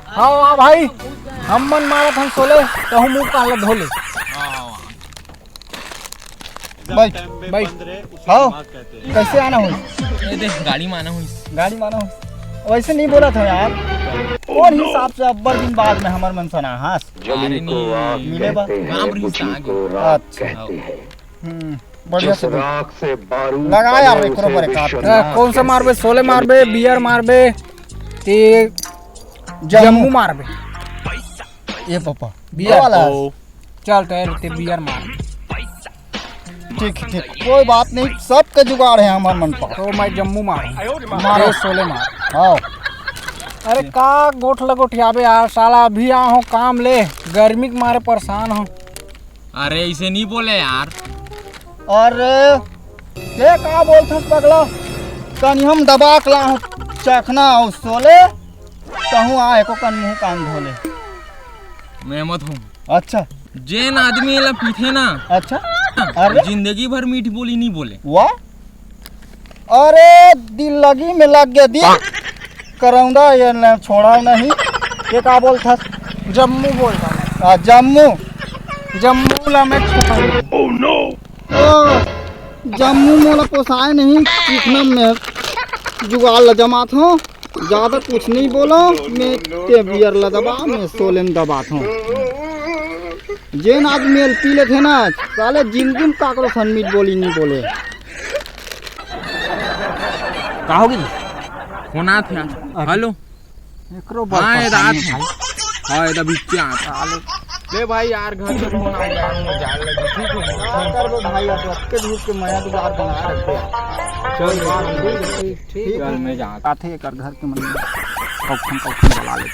हाँ भाई हम मन मारत हम सोले कहूँ मुँह काला धोले। भाई भाई हाँ कैसे आना हो? गाड़ी माना हुई। गाड़ी माना हो वैसे नहीं बोला था यार। कौन हिसाब से अब्बर दिन बाद में हमार मन सना हाँ मिले बा। अच्छा बढ़िया से लगा यार एकरो पर काट। कौन सा मारबे? सोले मारबे, बियर मारबे, ते जम्मू मारबे। ये पापा बियर वाला चल ते बियर मार। ठीक ठीक कोई बात नहीं, सबके जुगाड़ है हमार मन पर। तो मैं जम्मू मारो सोले मार। हाँ अरे का गोठ लगोठियाबे यार साला, अभी आ हो काम ले, गर्मी के मारे परेशान हो। अरे ऐसे नहीं बोले यार। अरे ये का बोलथस पगला? कनी हम दबा के ला हूँ चखना हो सोले कहूँ आए को कन मुँह कान धोले। मैं मत हूँ। अच्छा जेन आदमी ला पीठे ना। अच्छा अरे जिंदगी भर मीठी बोली नहीं बोले। वाह अरे दिल लगी में लग गया दिल करौंदा ये न छोड़ा नहीं। ये का बोलथस? जम्मू बोलता जम्मू ला मैं ओह नो जम्मू मोला पोसाए नहीं, चिकना में जुगाड़ ल जमात हूँ। ज़्यादा कुछ नहीं बोलो, मैं ते बियर ल दबा मैं सोले में दबात हूँ। जेन आदमी पी ले थे ना साले जिंदगी में काकरो सन मीट बोली नहीं बोले। का होगी होना था। हेलो हाँ ये रात है। हाँ ये बिच्चे आता ले भाई यार घर से फोन आ गया जाने लगी। ठीक है कर दो भाई अब के धूप के माया तो बाहर बना रखे। चल ठीक है मैं जाता थे कर घर के मन कौन जला ले।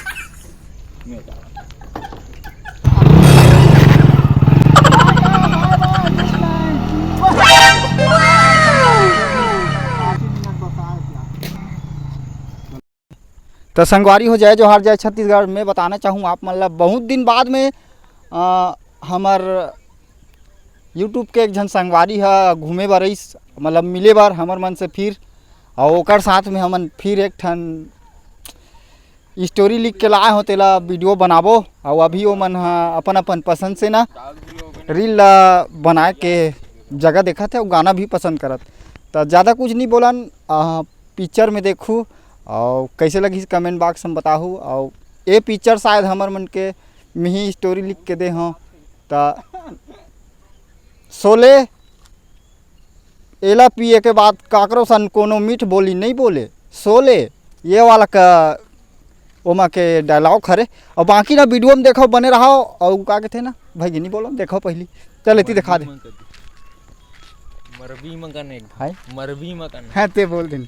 तो संगवारी हो जाए जो हार जाए छत्तीसगढ़ में बताना चाहूँ आप मतलब बहुत दिन बाद में हमार यूट्यूब के एक जन संगवारी है घूमे बार मतलब मिले बार हमार मन से फिर और ओकर साथ में हमन फिर एक ठन स्टोरी लिख के लाए हो तेला वीडियो बनाबो। और अभी वो मन अपन अपन पसंद से ना रील बना के जगह देखा थे और गाना भी पसंद करत। तो ज़्यादा कुछ नहीं बोलन पिक्चर में देखूँ और कैसे लगी कमेंट बॉक्स में बताहूँ। और ये पिक्चर शायद हमार मन के में ही स्टोरी लिख के दे हों। तो सोले एला पिए के बाद काकरो सन कोनो मीठ बोली नहीं बोले सोले ये वाला का ओमा के डायलॉग खरे। और बाकी ना वीडियो में देखो बने रहो और का कहते ना भाई नहीं बोलो देखो पहली चल इतनी दिखा दे। मरबी मगन एक हाय मरबी मगन है ते बोल दिन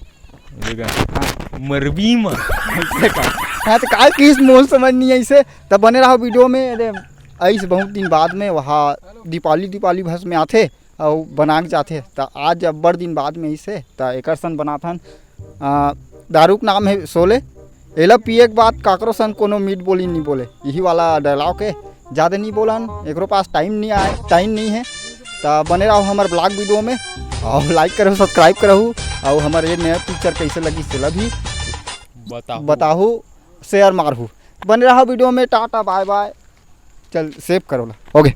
मरबी में हाँ तो का किस मोल समझ नहीं ऐसे तब बने रहो वीडियो में। अरे ऐसे बहुत दिन बाद में वहाँ दीपावली भस में आते और बना के जाते। तो आज अब बड़ दिन बाद में ऐसे तो एक सन बना था दारू का नाम है सोले एला पिए के बाद काकरो सन कोनो मीट बोली नहीं बोले। यही वाला डायलॉग है ज़्यादा नहीं बोलन एक पास टाइम नहीं है। तो बने रहो हमारे ब्लॉग वीडियो में और लाइक करो सब्सक्राइब करो और हमारे ये नया पिक्चर कैसे लगी सेला भी बताहू शेयर मारहू। बने रहो वीडियो में। टाटा बाय बाय चल सेव करो ला ओके।